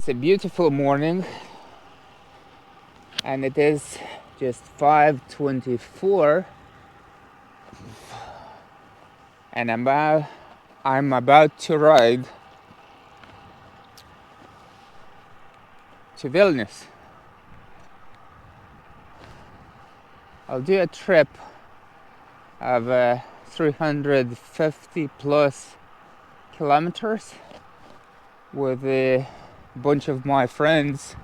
It's a beautiful morning and it is just 5:24 and I'm about to ride to Vilnius. I'll do a trip of 350 plus kilometers with a bunch of my friends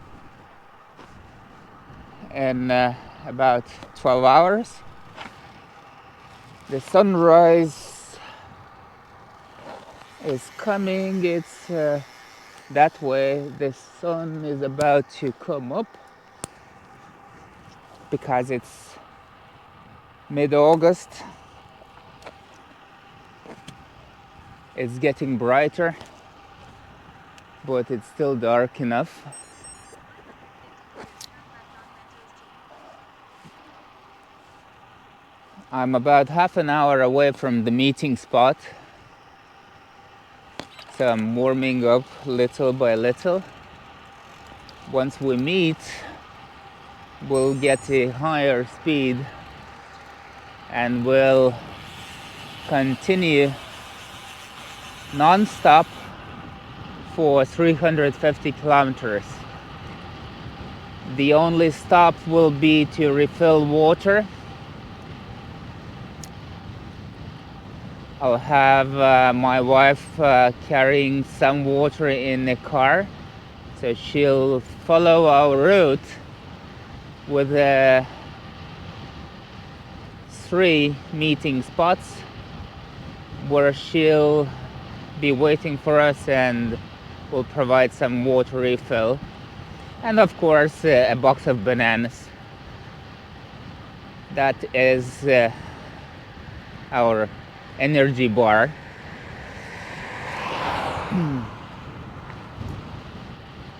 in about 12 hours. The sunrise is coming, it's that way. The sun is about to come up because it's mid-August. It's getting brighter, but it's still dark enough. I'm about half an hour away from the meeting spot, so I'm warming up little by little. Once we meet, we'll get a higher speed and we'll continue non-stop for 350 kilometers. The only stop will be to refill water. I'll have my wife carrying some water in the car, so she'll follow our route with 3 meeting spots where she'll be waiting for us and will provide some water refill, and of course a box of bananas. That is our energy bar.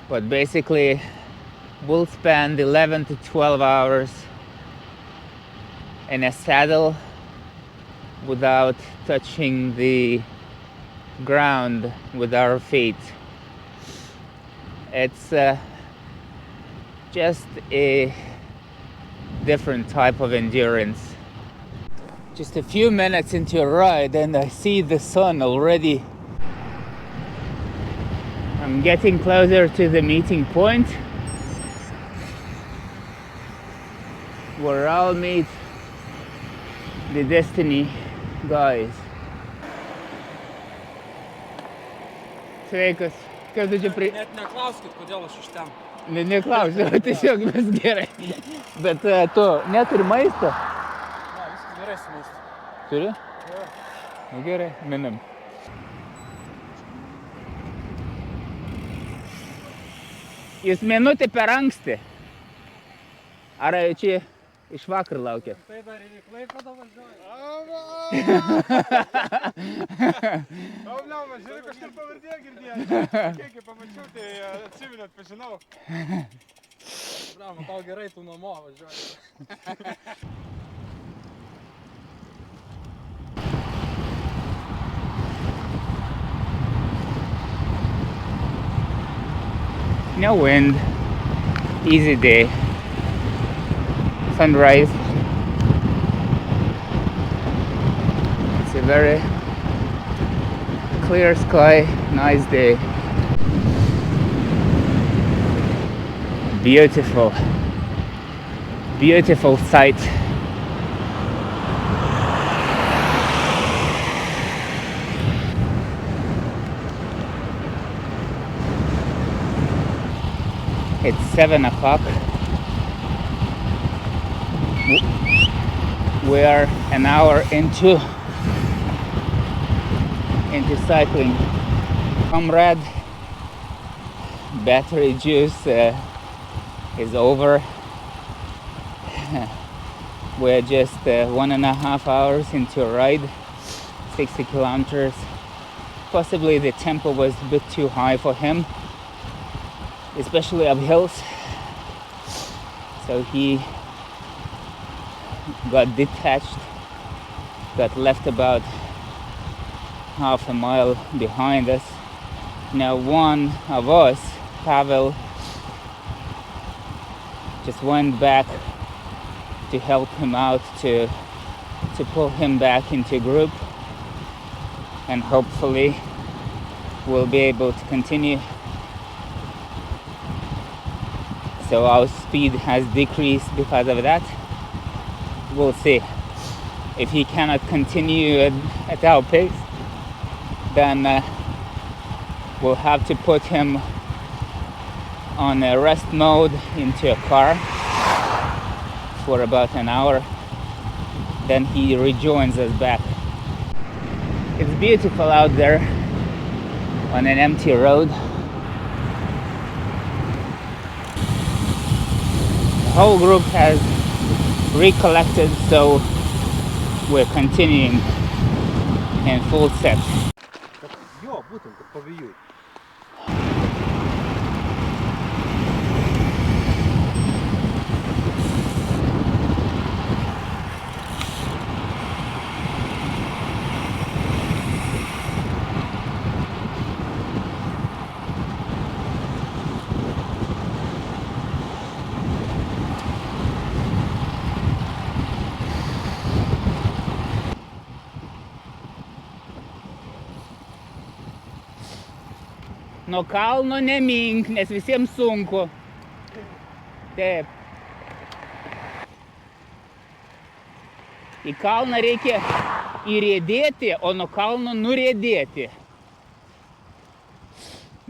But basically we'll spend 11 to 12 hours in a saddle without touching the ground with our feet. It's just a different type of endurance. Just a few minutes into a ride and I see the sun already. I'm getting closer to the meeting point where I'll meet the Destiny guys. Sveikas. Kaip tu čia Net neklauskit, kodėl aš iš ten. Neklausiu, tiesiog vis gerai. Bet tu neturi maisto? Ne, viskas gerai su maistu. Turi? Jo. Nu gerai, minam. Jūs minutė per anksti. Ar čia iš vakar laukėt? Tai dar ir į Klaipėdą važiuoju. Bliauma, žiūrėk, kažkur pavardė girdėjau. Kai pamačiau, tai atsimenu, atpažinau. Bliauma, tau gerai, tu namo važiuoji. No wind, easy day, sunrise. It's a very clear sky, nice day. Beautiful, beautiful sight. It's 7 o'clock. We are an hour into cycling. Comrade, battery juice is over. We're just 1.5 hours into a ride, 60 kilometers. Possibly the tempo was a bit too high for him, especially up hills. So he got detached, got left about half a mile behind us. Now one of us Pavel just went back to help him out, to pull him back into group, and hopefully we'll be able to continue. So our speed has decreased because of that. We'll see. If he cannot continue at our pace, then we'll have to put him on a rest mode into a car for about an hour. Then he rejoins us back. It's beautiful out there on an empty road. The whole group has recollected, so we're continuing in full set. Jo, būtent, kad pavėjui. Nuo kalno nemink, nes visiems sunku. Taip. Į kalną reikia įriedėti, o nuo kalno nuriedėti.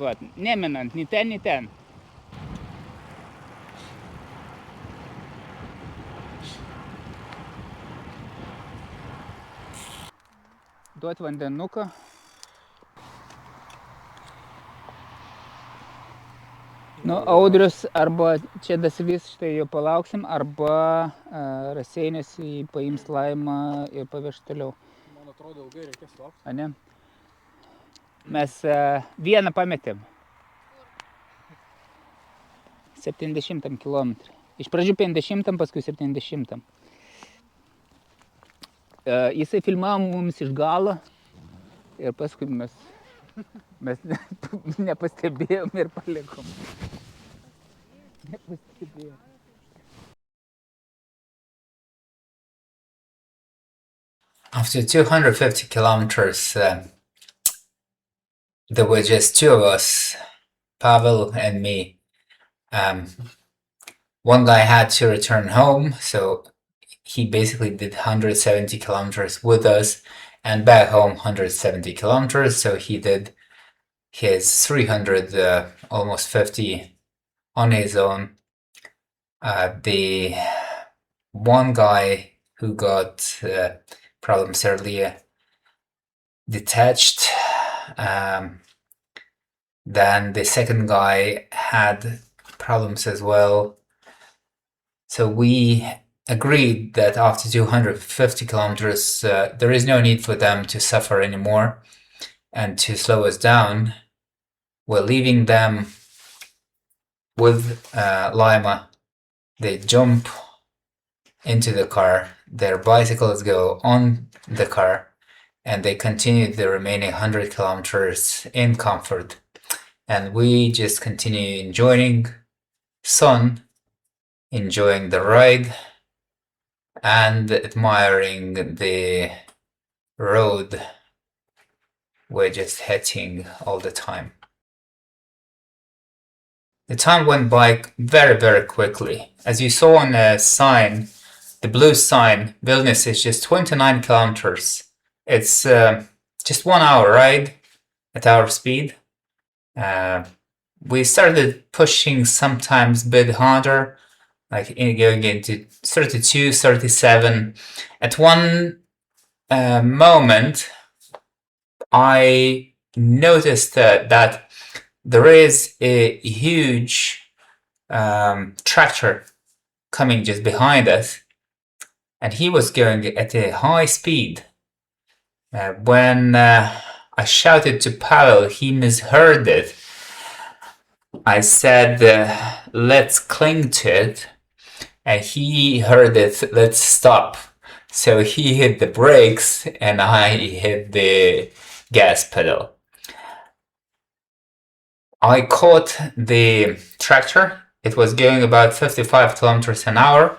Vat, neminant, ni ten, ni ten. Duot vandenuką. Nu, audrius arba čia dasivys, štai jau palauksim, arba Raseinius jį paims Laimą ir paveš toliau. Man atrodo, ilgai reikės laukti. A ne? Mes vieną pametėm. 70 kilometrų. Iš pradžių 50, paskui 70. Jisai filmavo mums iš galo ir paskui mes nepastebėjom ir palikom. Nepastebėjom. After 250 kilometers, there were just two of us, Pavel and me. One guy had to return home, so he basically did 170 kilometers with us, and back home 170 kilometers, so he did his 300, almost 50 on his own. The one guy who got problems earlier detached. Then the second guy had problems as well. So we agreed that after 250 kilometers, there is no need for them to suffer anymore and to slow us down. We're leaving them with Lima. They jump into the car, their bicycles go on the car, and they continue the remaining 100 kilometers in comfort. And we just continue enjoying sun, enjoying the ride, and admiring the road we're just hitting all the time. The time went by very, very quickly. As you saw on the sign, the blue sign, Vilnius is just 29 kilometers. It's just 1 hour ride at our speed. We started pushing sometimes a bit harder, like going into 32, 37. At one moment, I noticed that there is a huge tractor coming just behind us, and he was going at a high speed. When I shouted to Pavel, he misheard it. I said, let's cling to it, and he heard it, let's stop. So he hit the brakes and I hit the gas pedal. I caught the tractor. It was going about 55 kilometers an hour.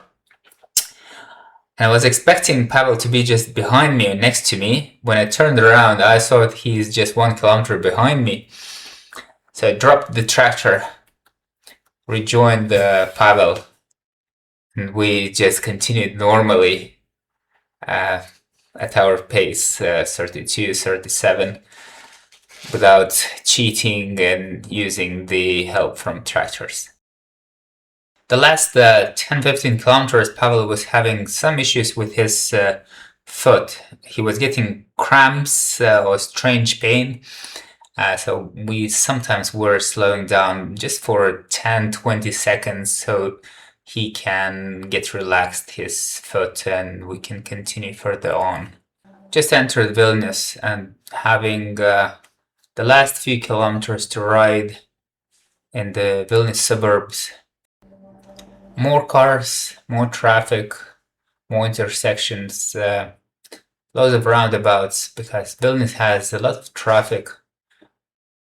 And I was expecting Pavel to be just behind me, next to me. When I turned around, I saw that he's just 1 kilometer behind me. So I dropped the tractor, rejoined Pavel, and we just continued normally at our pace, 32, 37, without cheating and using the help from tractors. The last 10-15 kilometers, Pavel was having some issues with his foot. He was getting cramps or strange pain. So we sometimes were slowing down just for 10-20 seconds so he can get relaxed his foot and we can continue further on. Just entered Vilnius and having the last few kilometers to ride in the Vilnius suburbs. More cars, more traffic, more intersections, loads of roundabouts because Vilnius has a lot of traffic.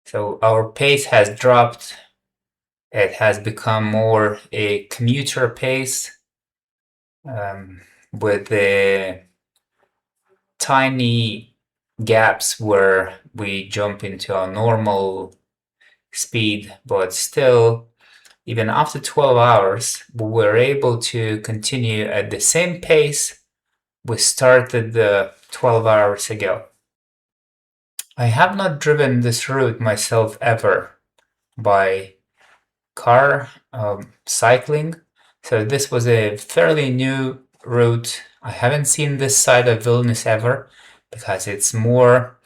So our pace has dropped. It has become more a commuter pace with the tiny gaps where we jump into our normal speed, but still, even after 12 hours, we were able to continue at the same pace we started 12 hours ago. I have not driven this route myself ever by car, cycling, so this was a fairly new route. I haven't seen this side of Vilnius ever because it's more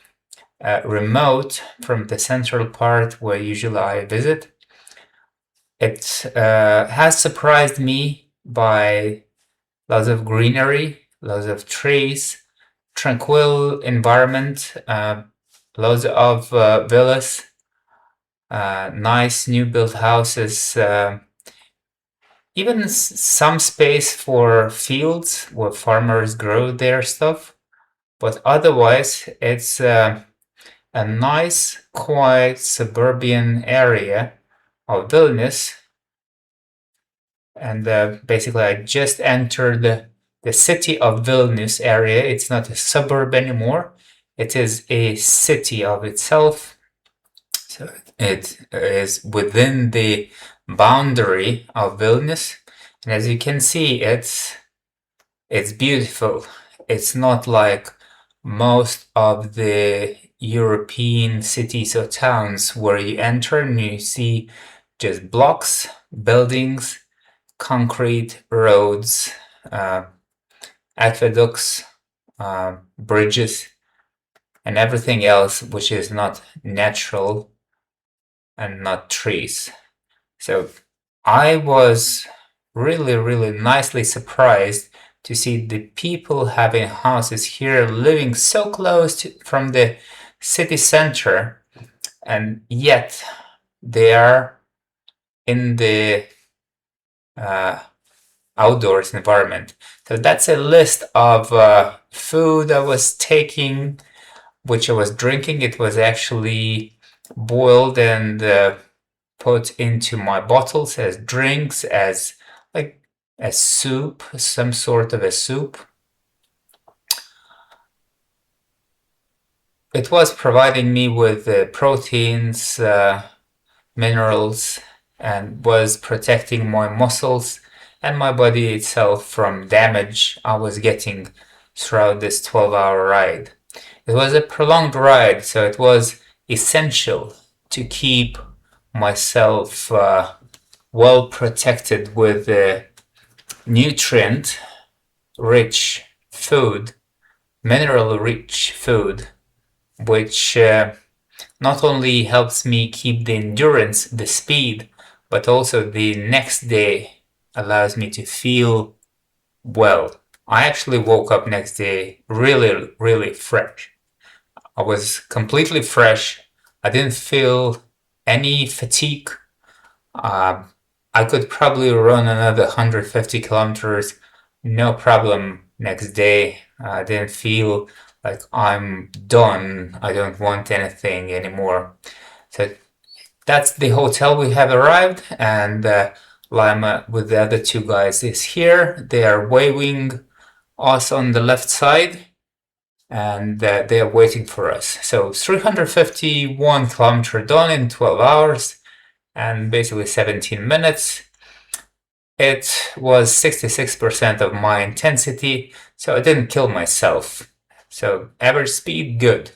remote from the central part where usually I visit. It has surprised me by lots of greenery, lots of trees, tranquil environment, lots of villas, nice new built houses, even some space for fields where farmers grow their stuff. But otherwise, it's a nice, quiet suburban area of Vilnius. And basically, I just entered the city of Vilnius area. It's not a suburb anymore. It is a city of itself. So it is within the boundary of Vilnius. And as you can see, it's beautiful. It's not like most of the European cities or towns where you enter and you see just blocks, buildings, concrete roads, aqueducts, bridges, and everything else which is not natural and not trees. So I was really, really nicely surprised to see the people having houses here living so close from the city center, and yet they are in the outdoors environment. So that's a list of food I was taking, which I was drinking. It was actually boiled and put into my bottles as drinks, as like a soup, some sort of a soup. It was providing me with proteins, minerals, and was protecting my muscles and my body itself from damage I was getting throughout this 12-hour ride. It was a prolonged ride, so it was essential to keep myself well protected with nutrient-rich food, mineral-rich food, which not only helps me keep the endurance, the speed, but also the next day allows me to feel well. I actually woke up next day really, really fresh. I was completely fresh. I didn't feel any fatigue. I could probably run another 150 kilometers, no problem next day. I didn't feel like I'm done. I don't want anything anymore. So that's the hotel we have arrived, and Lima with the other two guys is here. They are waving us on the left side, and they are waiting for us. So 351 kilometers done in 12 hours and basically 17 minutes. It was 66% of my intensity, so I didn't kill myself. So average speed, good.